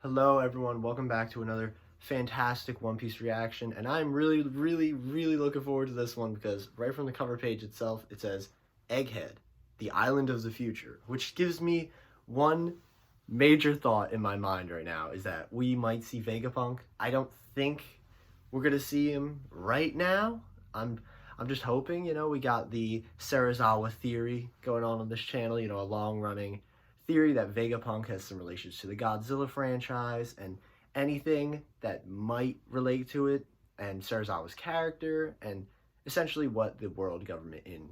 Hello everyone, welcome back to another fantastic One Piece reaction, and I'm really looking forward to this one because right from the cover page itself, it says Egghead, the Island of the Future, which gives me one major thought in my mind right now is that we might see Vegapunk. I don't think we're gonna see him right now. I'm just hoping, we got the Sarazawa theory going on this channel, a long running theory that Vegapunk has some relations to the Godzilla franchise and anything that might relate to it and Sarazawa's character and essentially what the world government in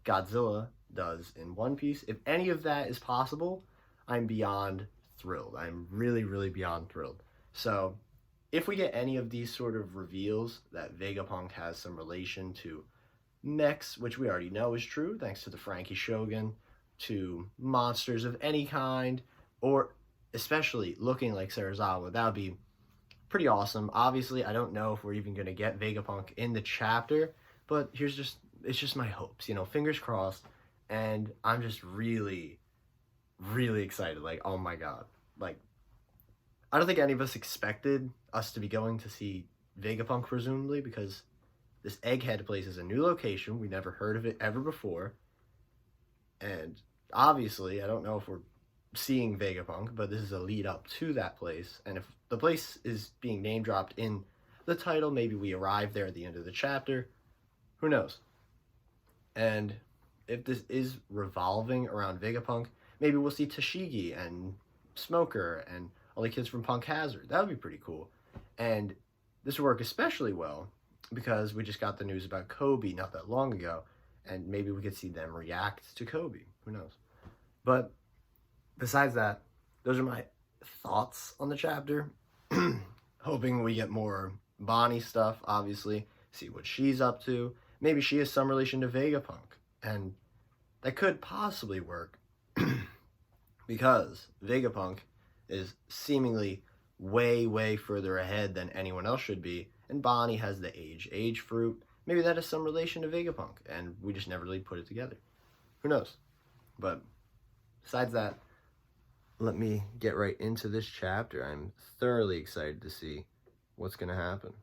Godzilla does in One Piece. If any of that is possible, I'm beyond thrilled. I'm really beyond thrilled. So if we get any of these sort of reveals that Vegapunk has some relation to mechs, which we already know is true thanks to the Franky Shogun, to monsters of any kind, or especially looking like Sarazawa, that would be pretty awesome. Obviously, I don't know if we're even going to get Vegapunk in the chapter, but it's just my hopes, fingers crossed, and I'm just really excited. Like, oh my god. Like, I don't think any of us expected us to be going to see Vegapunk, presumably, because this Egghead place is a new location. We never heard of it ever before. And obviously, I don't know if we're seeing Vegapunk, but this is a lead up to that place. And if the place is being name dropped in the title, maybe we arrive there at the end of the chapter. Who knows? And if this is revolving around Vegapunk, maybe we'll see Tashigi and Smoker and all the kids from Punk Hazard. That would be pretty cool. And this would work especially well because we just got the news about Kobe not that long ago, and maybe we could see them react to Kobe. Who knows? But besides that, those are my thoughts on the chapter. Hoping we get more Bonnie stuff, obviously, see what she's up to. Maybe she has some relation to Vegapunk, and that could possibly work because Vegapunk is seemingly way further ahead than anyone else should be, and Bonnie has the age fruit. Maybe that is some relation to Vegapunk, and we just never really put it together. Who knows? But besides that, let me get right into this chapter. I'm thoroughly excited to see what's going to happen.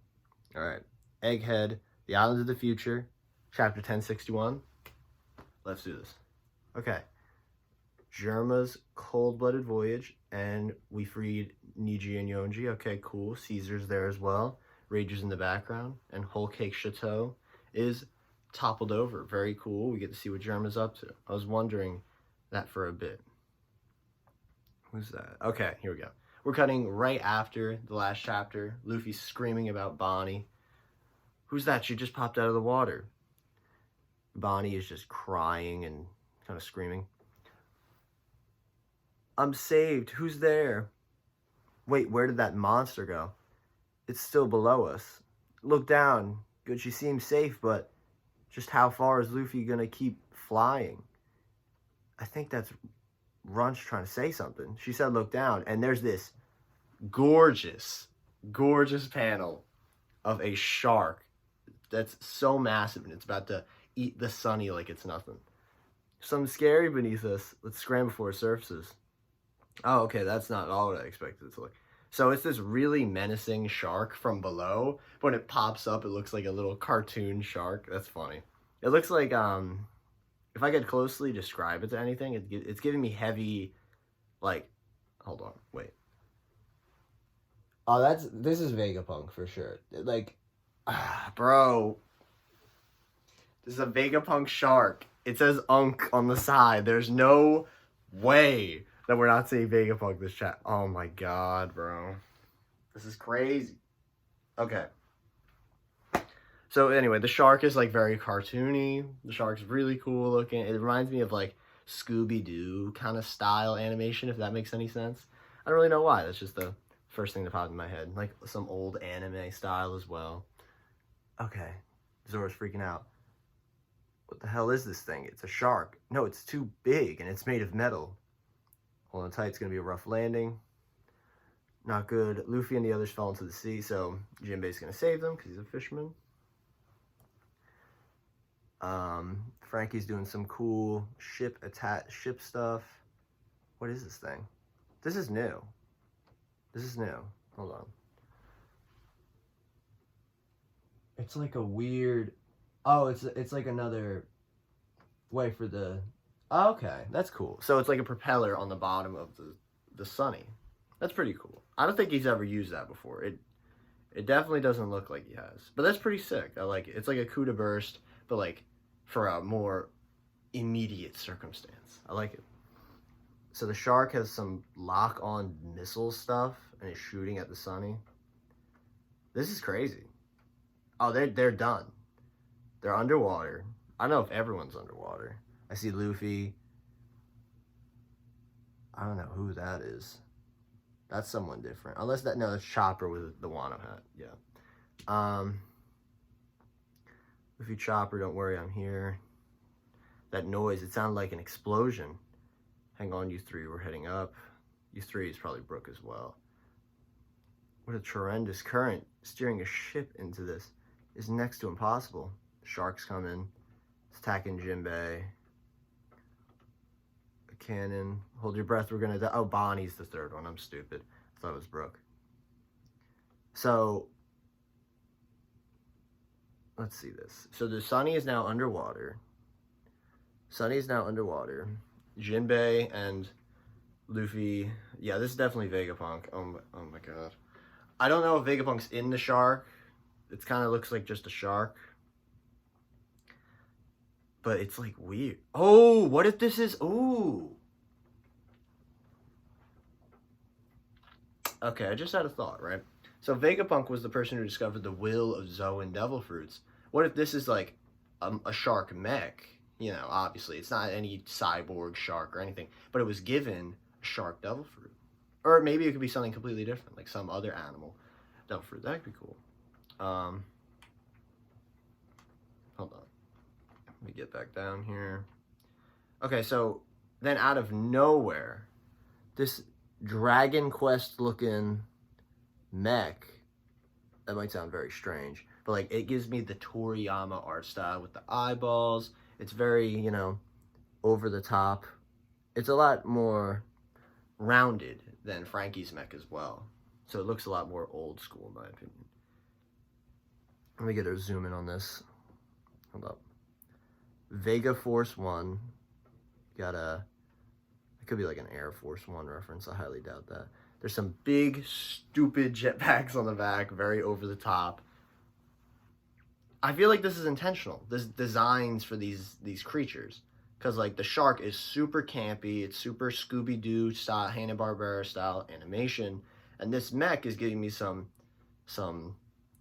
All right. Egghead, the Islands of the Future, chapter 1061. Let's do this. Okay. Germa's cold-blooded voyage, and we freed Niji and Yonji. Okay, cool. Caesar's there as well. Rager's in the background, and Whole Cake Chateau is toppled over. Very cool. We get to see what Germa's up to. I was wondering that for a bit. Who's that? Okay, here we go. We're cutting right after the last chapter. Luffy's screaming about Bonnie. Who's that? She just popped out of the water. Bonnie is just crying and kind of screaming. I'm saved. Who's there? Wait, where did that monster go? It's still below us. Look down. Good, she seems safe, but just how far is Luffy gonna keep flying? I think that's Runch trying to say something. She said look down, and there's this gorgeous panel of a shark that's so massive, and it's about to eat the Sunny like it's nothing. Something scary beneath us. Let's scram before it surfaces. Oh, okay, that's not all what I expected it to look. So it's this really menacing shark from below, but when it pops up, it looks like a little cartoon shark. That's funny. It looks like, if I could closely describe it to anything, it's giving me heavy, like, hold on, wait. Oh, this is Vegapunk for sure. Like, bro, this is a Vegapunk shark. It says Unk on the side. There's no way that we're not seeing Vegapunk this chat. Oh my god, bro. This is crazy. Okay. So anyway, the shark is like very cartoony. The shark's really cool looking. It reminds me of like Scooby-Doo kind of style animation, if that makes any sense. I don't really know why. That's just the first thing that popped in my head. Like some old anime style as well. Okay. Zora's freaking out. What the hell is this thing? It's a shark. No, it's too big and it's made of metal. Hold on tight, it's going to be a rough landing. Not good. Luffy and the others fell into the sea, so Jinbei's going to save them because he's a fisherman. Franky's doing some cool ship stuff. What is this thing? This is new. This is new. Hold on. It's like a weird... Oh, it's like another way for the... Oh, okay, that's cool. So it's like a propeller on the bottom of the Sunny. That's pretty cool. I don't think he's ever used that before. It definitely doesn't look like he has. But that's pretty sick. I like it. It's like a coup de burst, but like for a more immediate circumstance. I like it. So the shark has some lock-on missile stuff and is shooting at the Sunny. This is crazy. Oh, they're done. They're underwater. I don't know if everyone's underwater. I see Luffy. I don't know who that is. That's someone different. Unless that, no, that's Chopper with the Wano hat. Yeah. Luffy, Chopper, don't worry, I'm here. That noise, it sounded like an explosion. Hang on, you three, we're heading up. You three is probably Brook as well. What a tremendous current. Steering a ship into this is next to impossible. The shark's coming. It's attacking Jinbei. A cannon. Hold your breath, we're gonna die. Oh, Bonnie's the third one. I'm stupid. I thought it was Brook. So, let's see this. So the Sunny is now underwater. Sunny is now underwater. Jinbei and Luffy. Yeah, this is definitely Vegapunk. Oh my god. I don't know if Vegapunk's in the shark. It kind of looks like just a shark. But it's like weird. Oh, what if this is... Ooh. Okay, I just had a thought, right? So Vegapunk was the person who discovered the will of Zoan devil fruits. What if this is like a shark mech? You know, obviously, it's not any cyborg shark or anything. But it was given a shark devil fruit. Or maybe it could be something completely different, like some other animal devil fruit. That could be cool. Hold on. Let me get back down here. Okay, so then out of nowhere, this Dragon Quest looking mech, that might sound very strange, but like it gives me the Toriyama art style with the eyeballs. It's very, you know, over the top. It's a lot more rounded than Franky's mech as well. So it looks a lot more old school in my opinion. Let me get a zoom in on this. Hold up. Vega Force 1. Got a... It could be like an Air Force 1 reference. I highly doubt that. There's some big, stupid jetpacks on the back. Very over the top. I feel like this is intentional. This designs for these creatures. Because like the shark is super campy. It's super Scooby-Doo style, Hanna-Barbera style animation. And this mech is giving me some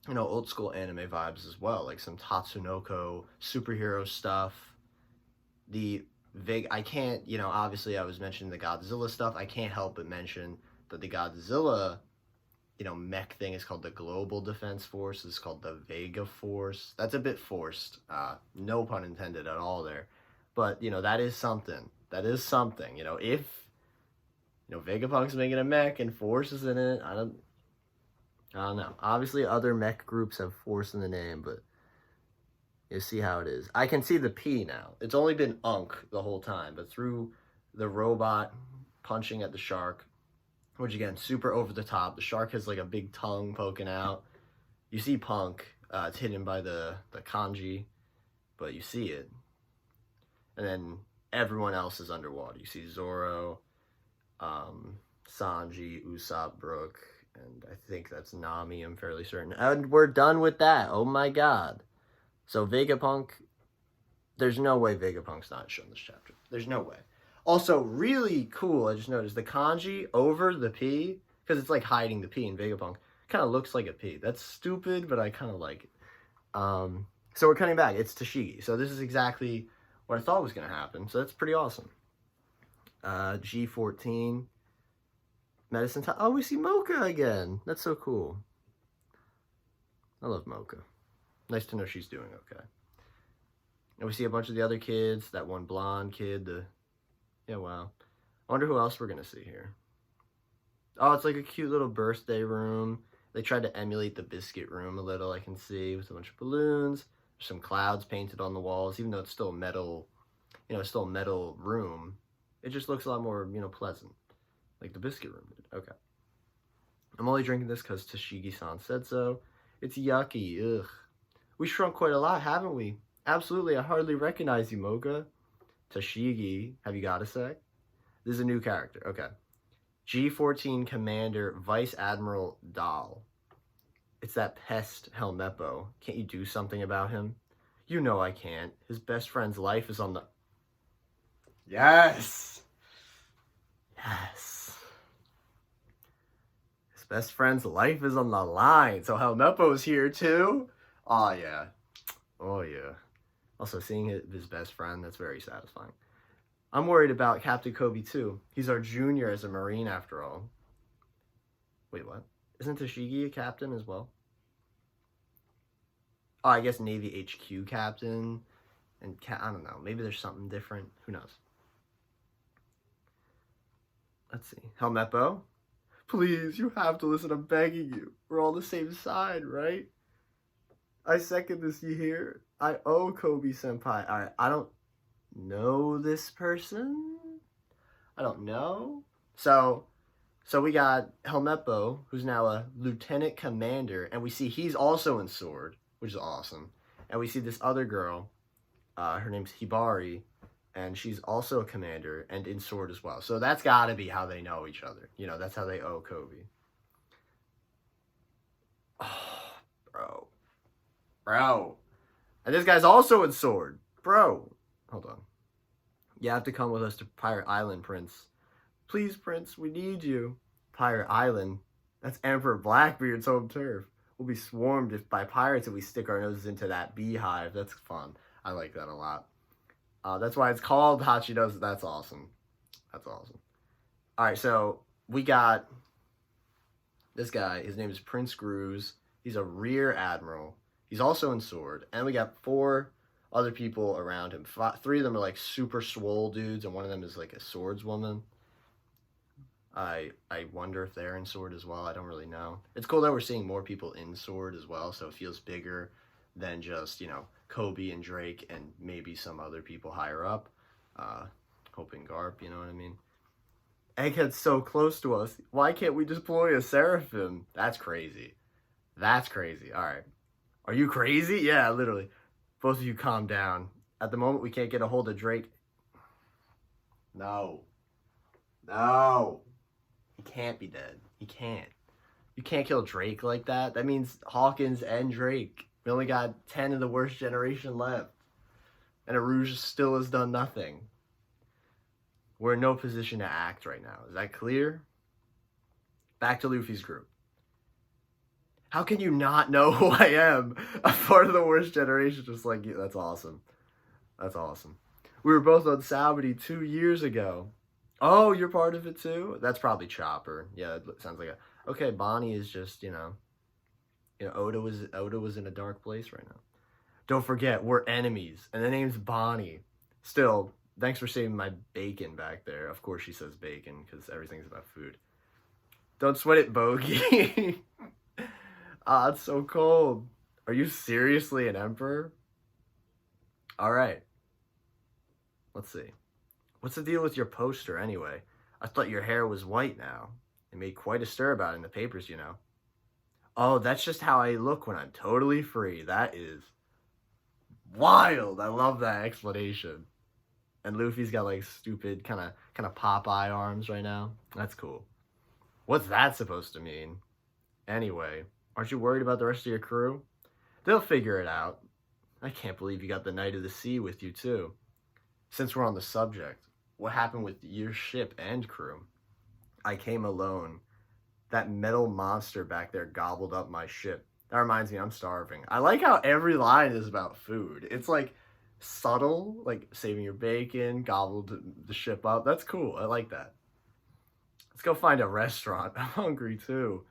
you know, old school anime vibes as well, like some Tatsunoko superhero stuff. I can't, you know, obviously I was mentioning the Godzilla stuff. I can't help but mention that the Godzilla, you know, mech thing is called the Global Defense Force. It's called the Vega Force. That's a bit forced. No pun intended at all there. But, you know, that is something. That is something. You know, if, you know, Vegapunk's making a mech and Force is in it, I don't know. Obviously, other mech groups have Force in the name, but you see how it is. I can see the P now. It's only been Unk the whole time, but through the robot punching at the shark, which again, super over the top. The shark has like a big tongue poking out. You see Punk. It's hidden by the kanji, but you see it. And then everyone else is underwater. You see Zoro, Sanji, Usopp, Brook, and I think that's Nami, I'm fairly certain. And we're done with that. Oh my god. So Vegapunk, there's no way Vegapunk's not shown this chapter. There's no way. Also, really cool, I just noticed the kanji over the P, because it's like hiding the P in Vegapunk, kind of looks like a P. That's stupid, but I kind of like it. So we're cutting back. It's Tashigi. So this is exactly what I thought was going to happen. So that's pretty awesome. G14. Medicine time. Oh, we see Mocha again. That's so cool. I love Mocha. Nice to know she's doing okay. And we see a bunch of the other kids. That one blonde kid. Yeah, wow. I wonder who else we're going to see here. Oh, it's like a cute little birthday room. They tried to emulate the biscuit room a little, I can see, with a bunch of balloons. There's some clouds painted on the walls, even though it's still metal, you know, it's still a metal room. It just looks a lot more, you know, pleasant. Like the biscuit room did. Okay. I'm only drinking this because Tashigi-san said so. It's yucky, ugh. We shrunk quite a lot, haven't we? Absolutely, I hardly recognize you, Mocha. Tashigi, have you got a sec? This is a new character, okay. G14 Commander Vice Admiral Dahl. It's that pest Helmeppo. Can't you do something about him? You know I can't. His best friend's life is on the... Yes! Yes. His best friend's life is on the line. So Helmeppo's here too? Oh yeah. Oh yeah. Also, seeing his best friend, that's very satisfying. I'm worried about Captain Kobe too. He's our junior as a Marine after all. Wait, what? Isn't Tashigi a captain as well? Oh, I guess Navy HQ captain. And I don't know. Maybe there's something different. Who knows? Let's see. Helmeppo? Please, you have to listen. I'm begging you. We're all the same side, right? I second this, you hear? I owe Kobe-senpai. Alright, I don't know this person. I don't know. So we got Helmeppo, who's now a lieutenant commander, and we see he's also in sword, which is awesome. And we see this other girl, her name's Hibari, and she's also a commander and in sword as well. So that's got to be how they know each other. You know, that's how they owe Kobe. Oh, bro. Bro. And this guy's also in sword. Bro. Hold on. You have to come with us to Pirate Island, Prince. Please, Prince, we need you. Pirate Island? That's Emperor Blackbeard's home turf. We'll be swarmed by pirates if we stick our noses into that beehive. That's fun. I like that a lot. That's why it's called Hachido's. That's awesome. That's awesome. Alright, so we got this guy. His name is Prince Grooves. He's a rear admiral. He's also in sword. And we got 4 other people around him. 3 of them are like super swole dudes, and one of them is like a swordswoman. I wonder if they're in sword as well. I don't really know. It's cool that we're seeing more people in sword as well, so it feels bigger than just, you know, Kobe and Drake and maybe some other people higher up. Hope and Garp, you know what I mean? Egghead's so close to us. Why can't we deploy a Seraphim? That's crazy. That's crazy. Alright. Are you crazy? Yeah, literally. Both of you calm down. At the moment, we can't get a hold of Drake. No. No. He can't be dead. He can't. You can't kill Drake like that. That means Hawkins and Drake. We only got 10 of the worst generation left. And Arouge still has done nothing. We're in no position to act right now. Is that clear? Back to Luffy's group. How can you not know who I am? I'm part of the worst generation just like you. That's awesome. That's awesome. We were both on Sabaody 2 years ago. Oh, you're part of it too? That's probably Chopper. Yeah, it sounds like a... Okay, Bonnie is just, you know, Oda was in a dark place right now. Don't forget, we're enemies. And the name's Bonnie. Still, thanks for saving my bacon back there. Of course she says bacon, because everything's about food. Don't sweat it, Bogey. Ah, it's so cold. Are you seriously an emperor? Alright. Let's see. What's the deal with your poster, anyway? I thought your hair was white now. They made quite a stir about it in the papers, you know. Oh, that's just how I look when I'm totally free. That is wild. I love that explanation. And Luffy's got, like, stupid kind of Popeye arms right now. That's cool. What's that supposed to mean? Anyway, aren't you worried about the rest of your crew? They'll figure it out. I can't believe you got the Knight of the Sea with you, too. Since we're on the subject, what happened with your ship and crew? I came alone. That metal monster back there gobbled up my ship. That reminds me, I'm starving. I like how every line is about food. It's like subtle, like saving your bacon, gobbled the ship up. That's cool. I like that. Let's go find a restaurant. I'm hungry too.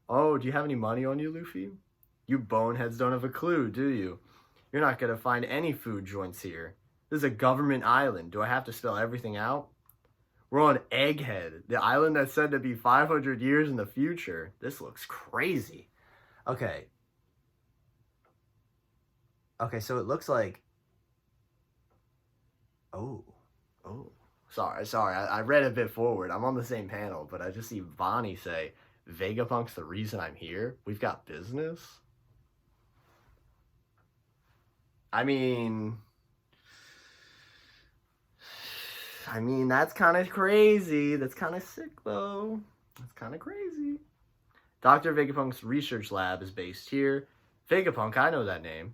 Oh, do you have any money on you, Luffy? You boneheads don't have a clue, do you? You're not going to find any food joints here. This is a government island. Do I have to spell everything out? We're on Egghead, the island that's said to be 500 years in the future. This looks crazy. Okay. Okay, so it looks like... Oh. Sorry. I read a bit forward. I'm on the same panel, but I just see Bonnie say, Vegapunk's the reason I'm here? We've got business? I mean, that's kind of crazy. That's kind of sick, though. That's kind of crazy. Dr. Vegapunk's research lab is based here. Vegapunk, I know that name.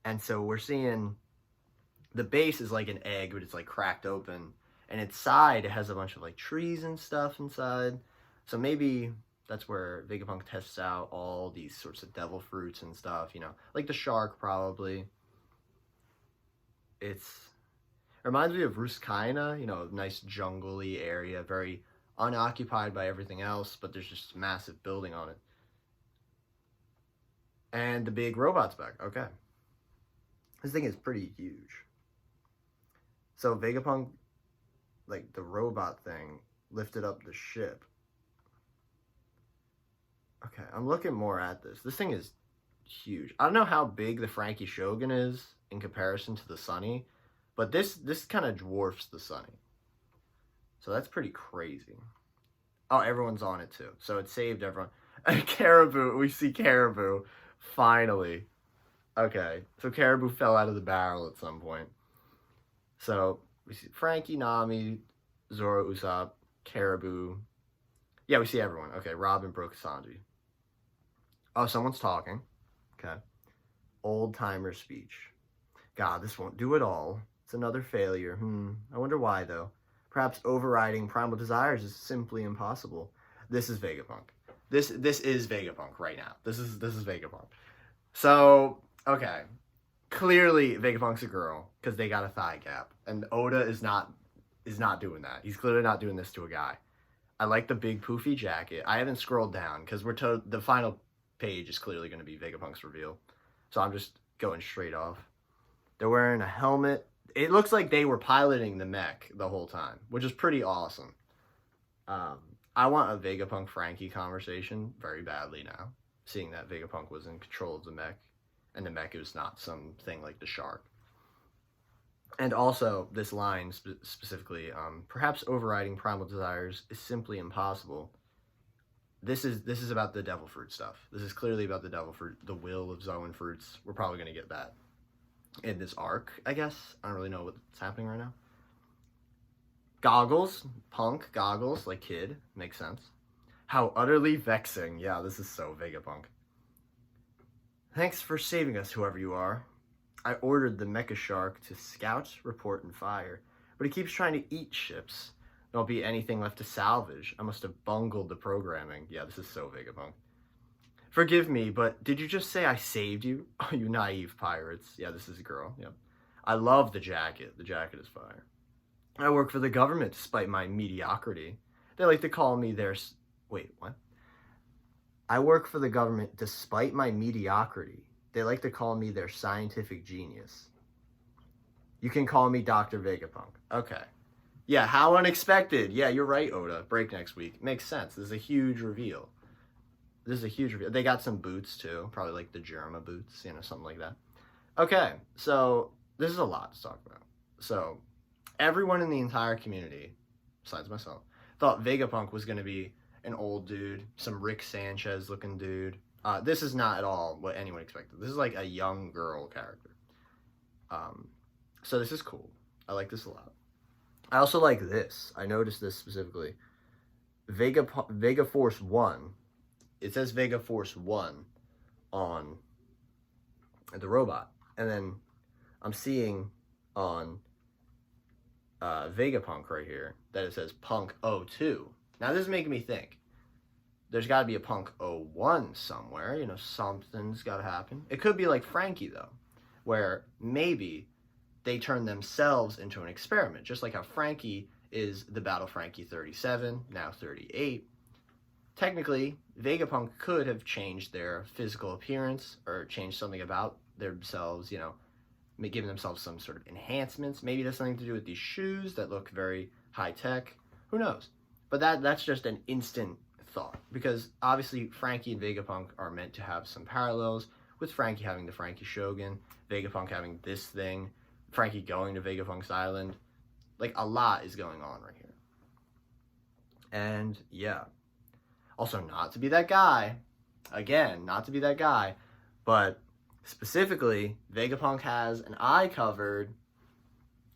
And so we're seeing the base is like an egg, but it's like cracked open. And its side, it has a bunch of like trees and stuff inside. So maybe that's where Vegapunk tests out all these sorts of devil fruits and stuff, you know, like the shark probably. It reminds me of Ruskaina, you know, nice jungle-y area, very unoccupied by everything else, but there's just a massive building on it. And the big robot's back. Okay. This thing is pretty huge. So Vegapunk, like the robot thing, lifted up the ship. Okay, I'm looking more at this. This thing is huge. I don't know how big the Franky Shogun is in comparison to the Sunny, but this kind of dwarfs the Sunny. So that's pretty crazy. Oh, everyone's on it too. So it saved everyone. Caribou, we see Caribou, finally. Okay, so Caribou fell out of the barrel at some point. So we see Franky, Nami, Zoro, Usopp, Caribou. Yeah, we see everyone. Okay, Robin, Brooke, Sanji. Oh, someone's talking. Okay. Old-timer speech. God, this won't do it all. It's another failure. I wonder why, though. Perhaps overriding primal desires is simply impossible. This is Vegapunk. This is Vegapunk right now. This is Vegapunk. So, okay. Clearly, Vegapunk's a girl because they got a thigh gap, and Oda is not doing that. He's clearly not doing this to a guy. I like the big poofy jacket. I haven't scrolled down because we're told the final page is clearly going to be Vegapunk's reveal. So I'm just going straight off. They're wearing a helmet. It looks like they were piloting the mech the whole time, which is pretty awesome. I want a Vegapunk Franky conversation very badly now, seeing that Vegapunk was in control of the mech, and the mech is not something like the shark. And also, this line specifically, perhaps overriding primal desires is simply impossible. This is about the devil fruit stuff. This is clearly about the devil fruit, the will of Zoan fruits. We're probably going to get that in this arc, I guess. I don't really know what's happening right now. Goggles, Punk, goggles, like kid, makes sense. How utterly vexing. Yeah, this is so Vegapunk. Thanks for saving us, whoever you are. I ordered the mecha shark to scout, report, and fire, but he keeps trying to eat ships. There won't be anything left to salvage. I must have bungled the programming. Yeah, this is so Vegapunk. Forgive me, but did you just say I saved you? Oh, you naive pirates. Yeah, this is a girl. Yep. I love the jacket. The jacket is fire. I work for the government despite my mediocrity. They like to call me their... Wait, what? I work for the government despite my mediocrity. They like to call me their scientific genius. You can call me Dr. Vegapunk. Okay. Yeah, how unexpected. Yeah, you're right, Oda. Break next week. Makes sense. This is a huge reveal. They got some boots, too. Probably like the Germa boots, you know, something like that. Okay, so this is a lot to talk about. So, everyone in the entire community, besides myself, thought Vegapunk was going to be an old dude, some Rick Sanchez-looking dude. This is not at all what anyone expected. This is like a young girl character. So this is cool. I like this a lot. I also like this. I noticed this specifically. Vega Force 1. It says Vega Force 1 on the robot. And then I'm seeing on Vegapunk right here that it says Punk 02. Now this is making me think. There's got to be a Punk 01 somewhere. You know, something's got to happen. It could be like Franky, though, where maybe they turn themselves into an experiment, just like how Franky is the Battle Franky 37, now 38. Technically, Vegapunk could have changed their physical appearance or changed something about themselves, you know, giving themselves some sort of enhancements. Maybe it has something to do with these shoes that look very high-tech. Who knows? But that's just an instant thought, because obviously Franky and Vegapunk are meant to have some parallels, with Franky having the Franky Shogun, Vegapunk having this thing, Franky going to Vegapunk's island. Like, a lot is going on right here. And yeah, Also, not to be that guy. Again, not to be that guy. But specifically, Vegapunk has an eye covered.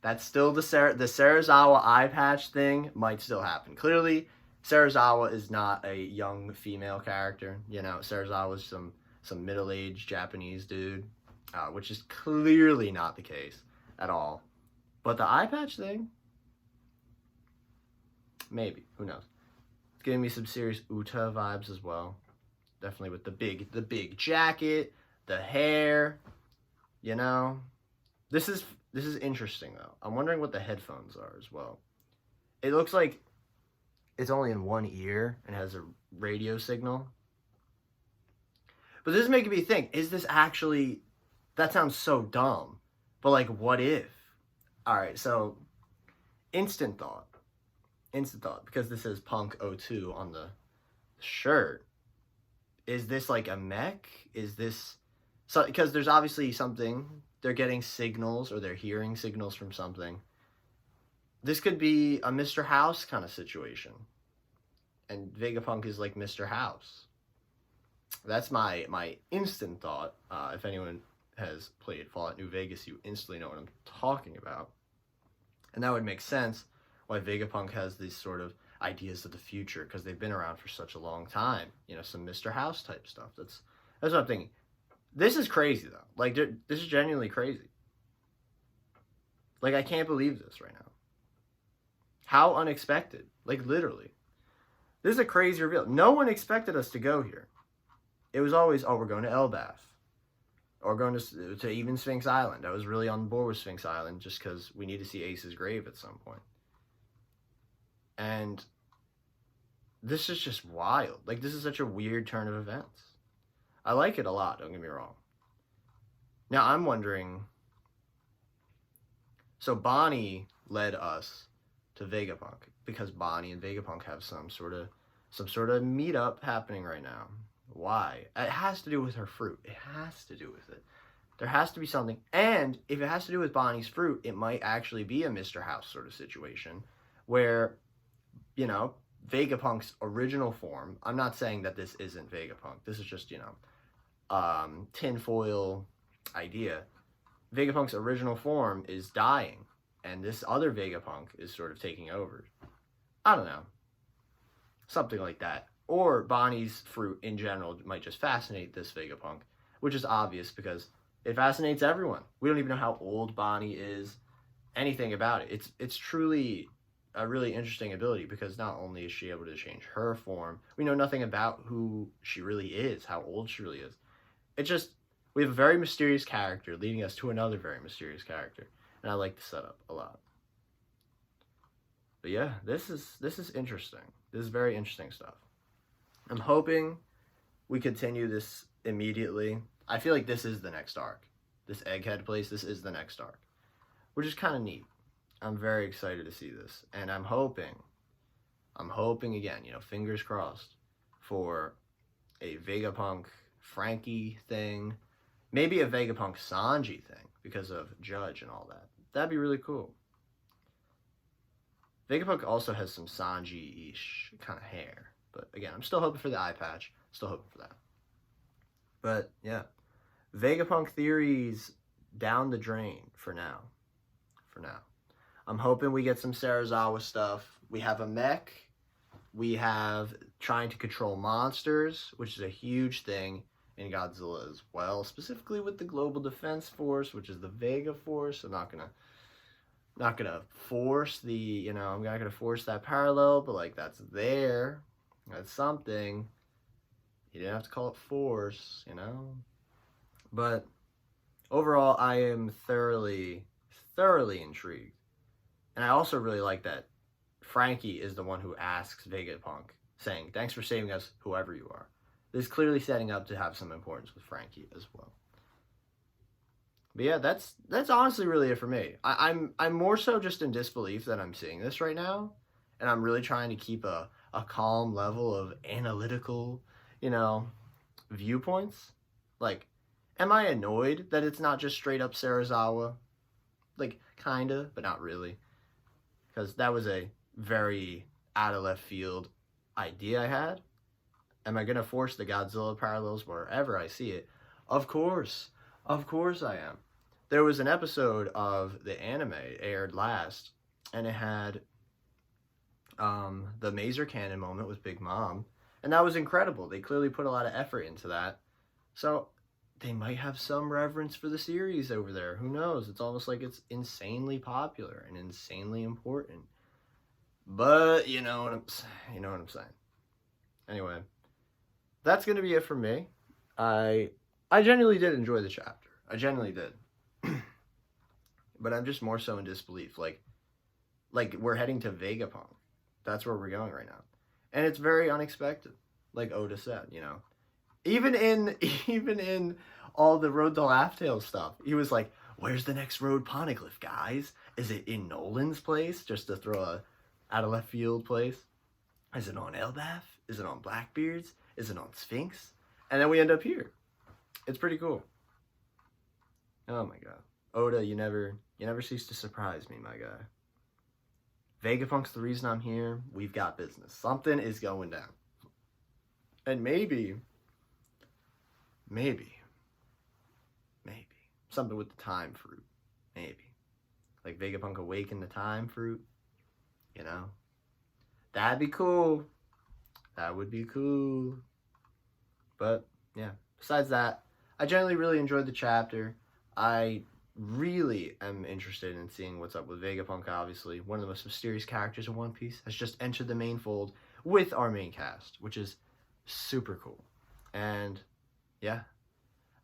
That's still the Sarazawa eye patch thing might still happen. Clearly, Sarazawa is not a young female character. You know, Sarazawa is some middle-aged Japanese dude, which is clearly not the case at all. But the eye patch thing, maybe. Who knows? It's giving me some serious Uta vibes as well. Definitely with the big jacket, the hair. You know, this is interesting though. I'm wondering what the headphones are as well. It looks like it's only in one ear and has a radio signal. But this is making me think, is this actually, that sounds so dumb, but like, what if? All right, so instant thought, because this says Punk 02 on the shirt. Is this like a mech? Is this, so, because there's obviously something, they're getting signals or they're hearing signals from something. This could be a Mr. House kind of situation. And Vegapunk is like Mr. House. That's my instant thought. If anyone has played Fallout New Vegas, you instantly know what I'm talking about. And that would make sense why Vegapunk has these sort of ideas of the future, because they've been around for such a long time. You know, some Mr. House type stuff. That's what I'm thinking. This is crazy, though. Like, this is genuinely crazy. Like, I can't believe this right now. How unexpected. Like, literally. This is a crazy reveal. No one expected us to go here. It was always, oh, we're going to Elbaf. Or going to even Sphinx Island. I was really on board with Sphinx Island just because we need to see Ace's grave at some point. And this is just wild. Like, this is such a weird turn of events. I like it a lot, don't get me wrong. Now, I'm wondering, so Bonnie led us to Vegapunk because Bonnie and Vegapunk have some sort of meetup happening right now. Why? It has to do with her fruit. It has to do with it. There has to be something. And if it has to do with Bonnie's fruit, it might actually be a Mr. House sort of situation where, you know, Vegapunk's original form, I'm not saying that this isn't Vegapunk. This is just, you know, tinfoil idea. Vegapunk's original form is dying, and this other Vegapunk is sort of taking over. I don't know. Something like that. Or Bonnie's fruit in general might just fascinate this Vegapunk, which is obvious because it fascinates everyone. We don't even know how old Bonnie is, anything about it. It's truly a really interesting ability because not only is she able to change her form, we know nothing about who she really is, how old she really is. It's just, we have a very mysterious character leading us to another very mysterious character, and I like the setup a lot. But yeah, this is interesting. This is very interesting stuff. I'm hoping we continue this immediately. I feel like this is the next arc. This Egghead place, this is the next arc, which is kind of neat. I'm very excited to see this, and I'm hoping again, you know, fingers crossed for a Vegapunk Franky thing, maybe a Vegapunk Sanji thing because of Judge and all that. That'd be really cool. Vegapunk also has some Sanji-ish kind of hair. But again, I'm still hoping for the eye patch. Still hoping for that. But yeah, Vegapunk theories down the drain for now. I'm hoping we get some Sarazawa stuff. We have a mech. We have trying to control monsters, which is a huge thing in Godzilla as well. Specifically with the Global Defense Force, which is the Vega Force. I'm not gonna force the, you know, I'm not gonna force that parallel, but like that's there. That's something. You didn't have to call it force, you know? But overall, I am thoroughly intrigued. And I also really like that Franky is the one who asks Vegapunk, saying, thanks for saving us, whoever you are. This is clearly setting up to have some importance with Franky as well. But yeah, that's honestly really it for me. I'm more so just in disbelief that I'm seeing this right now. And I'm really trying to keep a calm level of analytical, you know, viewpoints. Like, am I annoyed that it's not just straight up Sarazawa? Like, kinda, but not really. Because that was a very out of left field idea I had. Am I going to force the Godzilla parallels wherever I see it? Of course. Of course I am. There was an episode of the anime aired last, and it had the Mazer Cannon moment with Big Mom, and that was incredible. They clearly put a lot of effort into that. So they might have some reverence for the series over there. Who knows? It's almost like it's insanely popular and insanely important. But you know what I'm saying. Anyway, that's gonna be it for me. I genuinely did enjoy the chapter. I genuinely did. But I'm just more so in disbelief. Like we're heading to Vegapunk. That's where we're going right now. And it's very unexpected. Like Oda said, you know. Even in all the Road to Laugh-Tale stuff, he was like, where's the next road poneglyph, guys? Is it in Nolan's place? Just to throw a out of left field place. Is it on Elbaf? Is it on Blackbeard's? Is it on Sphinx? And then we end up here. It's pretty cool. Oh my god. Oda, you never cease to surprise me, my guy. Vegapunk's the reason I'm here. We've got business. Something is going down. And maybe something with the time fruit. Maybe. Like Vegapunk awaken the time fruit. You know? That'd be cool. That would be cool. But, yeah. Besides that, I generally really enjoyed the chapter. I really am interested in seeing what's up with Vegapunk, obviously. One of the most mysterious characters in One Piece has just entered the main fold with our main cast, which is super cool. And, yeah.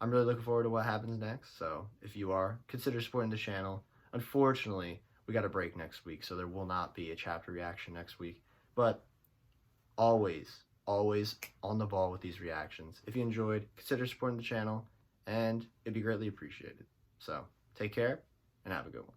I'm really looking forward to what happens next. So, if you are, consider supporting the channel. Unfortunately, we got a break next week, so there will not be a chapter reaction next week. But, always on the ball with these reactions. If you enjoyed, consider supporting the channel, and it'd be greatly appreciated. So, take care, and have a good one.